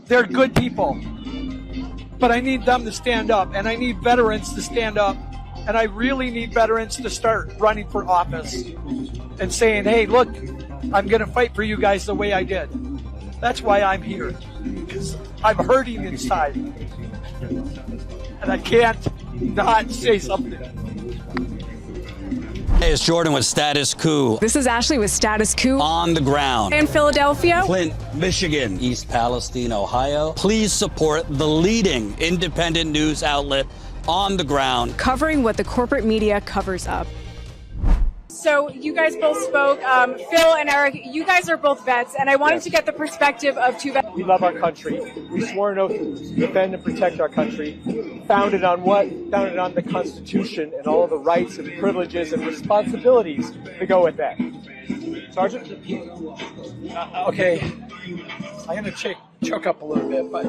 They're good people. But I need them to stand up, and I need veterans to stand up, and I really need veterans to start running for office and saying, hey, look, I'm going to fight for you guys the way I did. That's why I'm here, because I'm hurting inside, and I can't not say something. Hey, it's Jordan with Status Coup. This is Ashley with Status Coup. On the ground. In Philadelphia. Flint, Michigan. East Palestine, Ohio. Please support the leading independent news outlet on the ground. Covering what the corporate media covers up. So you guys both spoke. Phil and Eric, you guys are both vets, and I wanted to get the perspective of two vets. We love our country. We swore an oath to defend and protect our country. Founded on what? Founded on the Constitution and all of the rights and privileges and responsibilities that go with that. Sergeant? Okay, I'm going to choke up a little bit, but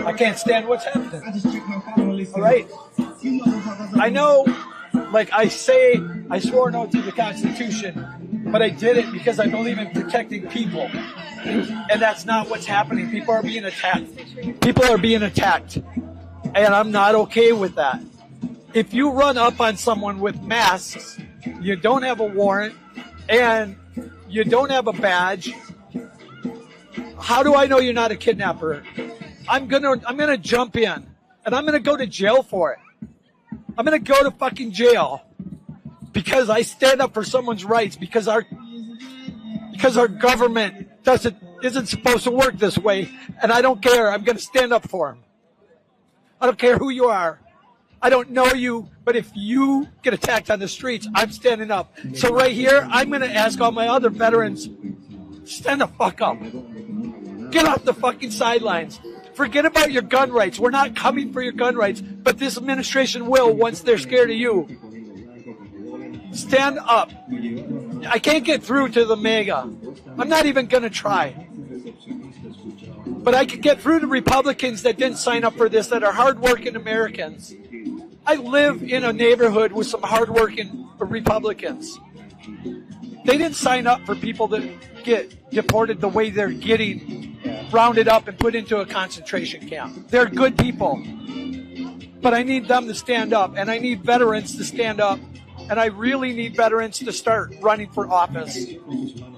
I can't stand what's happening. All right? I know, like I say, I swore an oath to the Constitution, but I did it because I believe in protecting people. And that's not what's happening. People are being attacked. People are being attacked. And I'm not okay with that. If you run up on someone with masks, you don't have a warrant, and you don't have a badge, how do I know you're not a kidnapper? I'm gonna jump in, and I'm gonna go to jail for it. I'm gonna go to fucking jail because I stand up for someone's rights, because our government isn't supposed to work this way, and I don't care. I'm gonna stand up for them. I don't care who you are. I don't know you, but if you get attacked on the streets, I'm standing up. So right here, I'm going to ask all my other veterans, stand the fuck up. Get off the fucking sidelines. Forget about your gun rights. We're not coming for your gun rights, but this administration will once they're scared of you. Stand up. I can't get through to the MAGA. I'm not even going to try. But I could get through to Republicans that didn't sign up for this, that are hardworking Americans. I live in a neighborhood with some hardworking Republicans. They didn't sign up for people that get deported the way they're getting rounded up and put into a concentration camp. They're good people. But I need them to stand up, and I need veterans to stand up, and I really need veterans to start running for office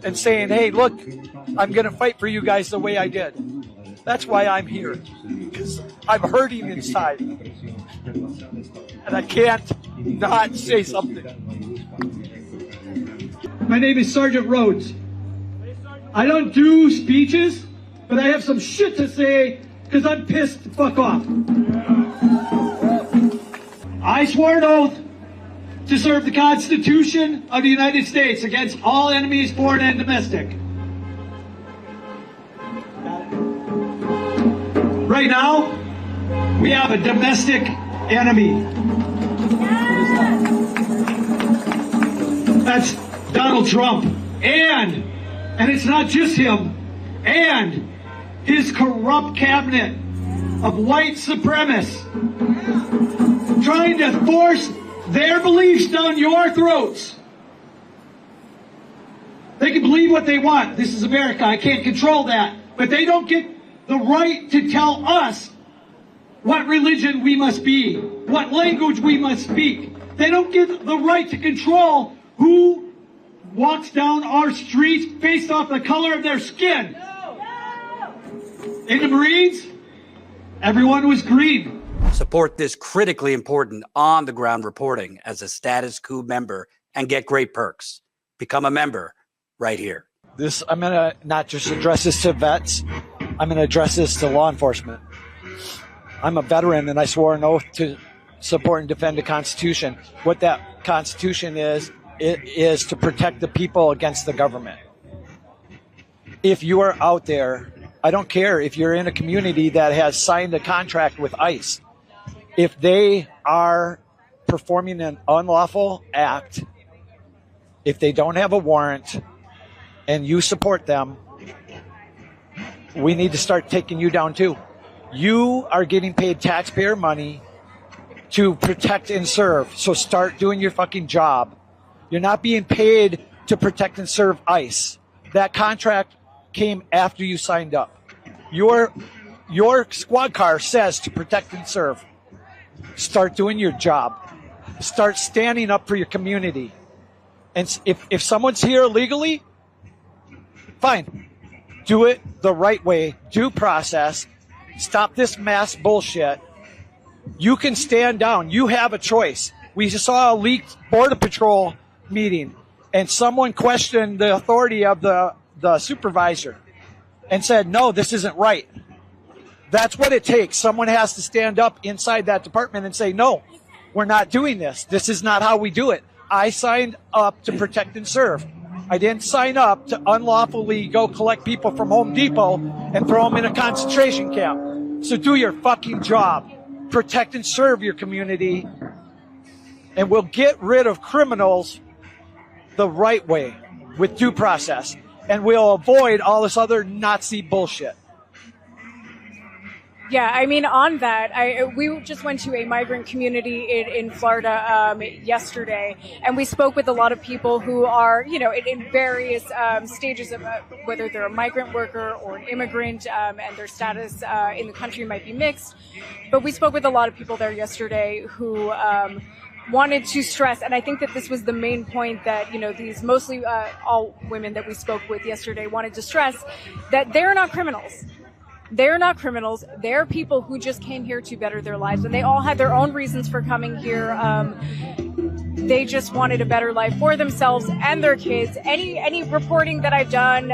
and saying, hey, look, I'm going to fight for you guys the way I did. That's why I'm here, because I'm hurting inside, and I can't not say something. My name is Sergeant Rhodes. I don't do speeches, but I have some shit to say because I'm pissed the fuck off. I swore an oath to serve the Constitution of the United States against all enemies, foreign and domestic. Right now, we have a domestic enemy. That's Donald Trump. And it's not just him, and his corrupt cabinet of white supremacists trying to force their beliefs down your throats. They can believe what they want. This is America. I can't control that. But they don't get the right to tell us what religion we must be, what language we must speak. They don't get the right to control who walks down our streets based off the color of their skin. In the Marines, everyone was green. Support this critically important on-the-ground reporting as a Status Coup member and get great perks. Become a member right here. I'm going to not just address this to vets. I'm going to address this to law enforcement. I'm a veteran, and I swore an oath to support and defend the Constitution. What that Constitution is, it is to protect the people against the government. If you are out there, I don't care if you're in a community that has signed a contract with ICE. If they are performing an unlawful act, if they don't have a warrant, and you support them, we need to start taking you down too. You are getting paid taxpayer money to protect and serve. So start doing your fucking job. You're not being paid to protect and serve ICE. That contract came after you signed up. your squad car says to protect and serve. Start doing your job. Start standing up for your community. And if someone's here illegally, fine. Do it the right way. Due process. Stop this mass bullshit. You can stand down. You have a choice. We just saw a leaked Border Patrol meeting, and someone questioned the authority of the supervisor and said, no, this isn't right. That's what it takes. Someone has to stand up inside that department and say, no, we're not doing this. This is not how we do it. I signed up to protect and serve. I didn't sign up to unlawfully go collect people from Home Depot and throw them in a concentration camp. So do your fucking job. Protect and serve your community, and we'll get rid of criminals the right way with due process, and we'll avoid all this other Nazi bullshit. Yeah, I mean, on that, we just went to a migrant community in Florida yesterday, and we spoke with a lot of people who are, in various stages of whether they're a migrant worker or an immigrant, and their status in the country might be mixed. But we spoke with a lot of people there yesterday who wanted to stress, and I think that this was the main point that, these mostly all women that we spoke with yesterday wanted to stress, that they're not criminals. They're not criminals. They're people who just came here to better their lives, and they all had their own reasons for coming here. They just wanted a better life for themselves and their kids. Any reporting that I've done,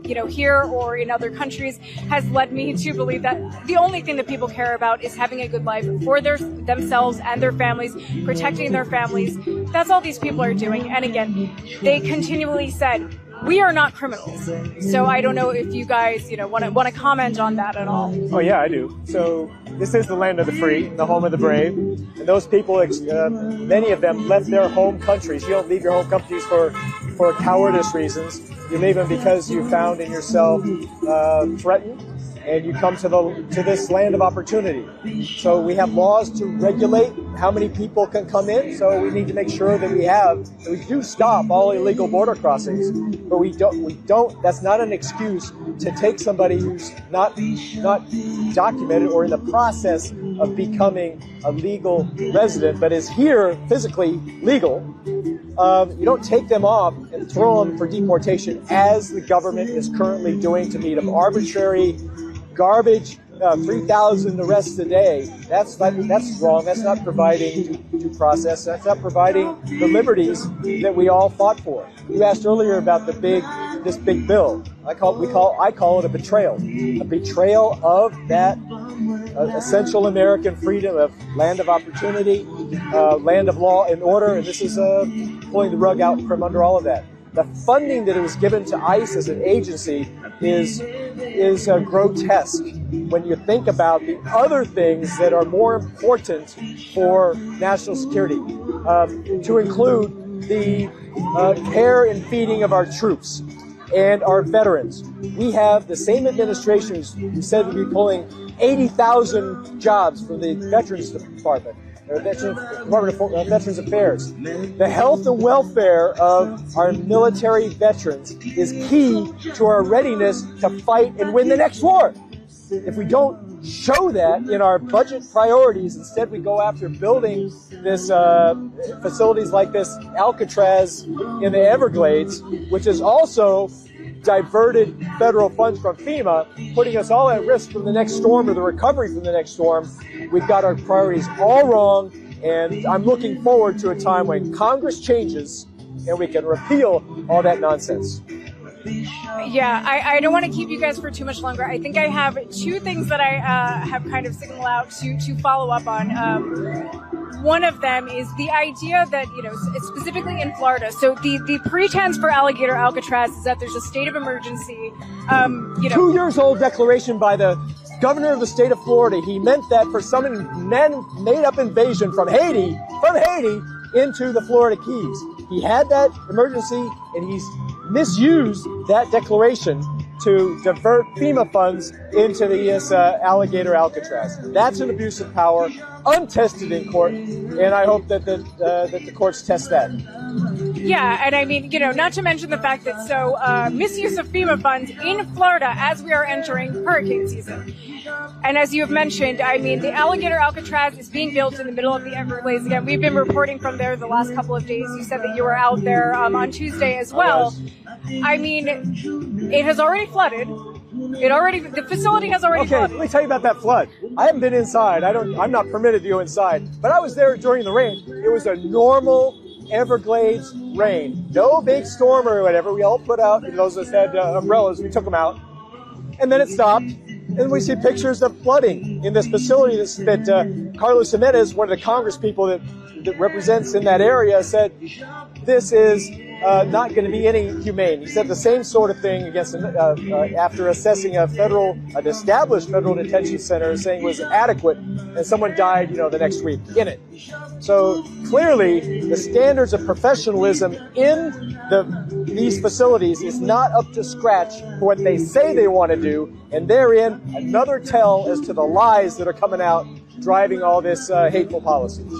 here or in other countries has led me to believe that the only thing that people care about is having a good life for themselves and their families, protecting their families. That's all these people are doing. And again, they continually said, we are not criminals. So I don't know if you guys, want to comment on that at all. Oh yeah, I do. So this is the land of the free, the home of the brave, and those people, many of them left their home countries. You don't leave your home countries for cowardice reasons. You leave them because you found in yourself threatened, and you come to this land of opportunity. So we have laws to regulate how many people can come in. So we need to make sure that we do stop all illegal border crossings. But we don't. That's not an excuse to take somebody who's not documented or in the process of becoming a legal resident, but is here physically legal. You don't take them off and throw them for deportation, as the government is currently doing to meet an arbitrary garbage, 3,000 arrests a day. That's wrong. That's not providing due process. That's not providing the liberties that we all fought for. You asked earlier about this big bill. I call it a betrayal of that essential American freedom of land of opportunity, land of law and order, and this is pulling the rug out from under all of that. The funding that it was given to ICE as an agency is grotesque when you think about the other things that are more important for national security, to include the care and feeding of our troops and our veterans. We have the same administration who said we'd be pulling 80,000 jobs from the Veterans Department, or Department of Veterans Affairs. The health and welfare of our military veterans is key to our readiness to fight and win the next war. If we don't show that in our budget priorities, instead we go after building this facilities like this Alcatraz in the Everglades, which is also diverted federal funds from FEMA, putting us all at risk from the next storm or the recovery from the next storm. We've got our priorities all wrong, and I'm looking forward to a time when Congress changes and we can repeal all that nonsense. Yeah, I don't want to keep you guys for too much longer. I think I have two things that I have kind of signaled out to follow up on. One of them is the idea that, specifically in Florida, so the pretense for Alligator Alcatraz is that there's a state of emergency. 2 years old declaration by the governor of the state of Florida. He meant that for some made-up invasion from Haiti into the Florida Keys. He had that emergency, and he's misused that declaration to divert FEMA funds into the Alligator Alcatraz. That's an abuse of power, untested in court, and I hope that the courts test that. Yeah, and I mean, not to mention the fact that misuse of FEMA funds in Florida as we are entering hurricane season. And as you have mentioned, I mean, the Alligator Alcatraz is being built in the middle of the Everglades. Again, we've been reporting from there the last couple of days. You said that you were out there on Tuesday as well. I mean, it has already flooded. The facility has already flooded. Let me tell you about that flood. I haven't been inside. I'm not permitted to go inside. But I was there during the rain. It was a normal Everglades rain. No big storm or whatever. We all put out, those of us had umbrellas, we took them out. And then it stopped. And we see pictures of flooding in this facility that Carlos Jimenez, one of the Congress people that represents in that area, said this is not going to be any humane. He said the same sort of thing against after assessing an established federal detention center, saying it was adequate, and someone died, the next week in it. So clearly, the standards of professionalism in these facilities is not up to scratch for what they say they want to do, and therein another tell as to the lies that are coming out driving all this hateful policies.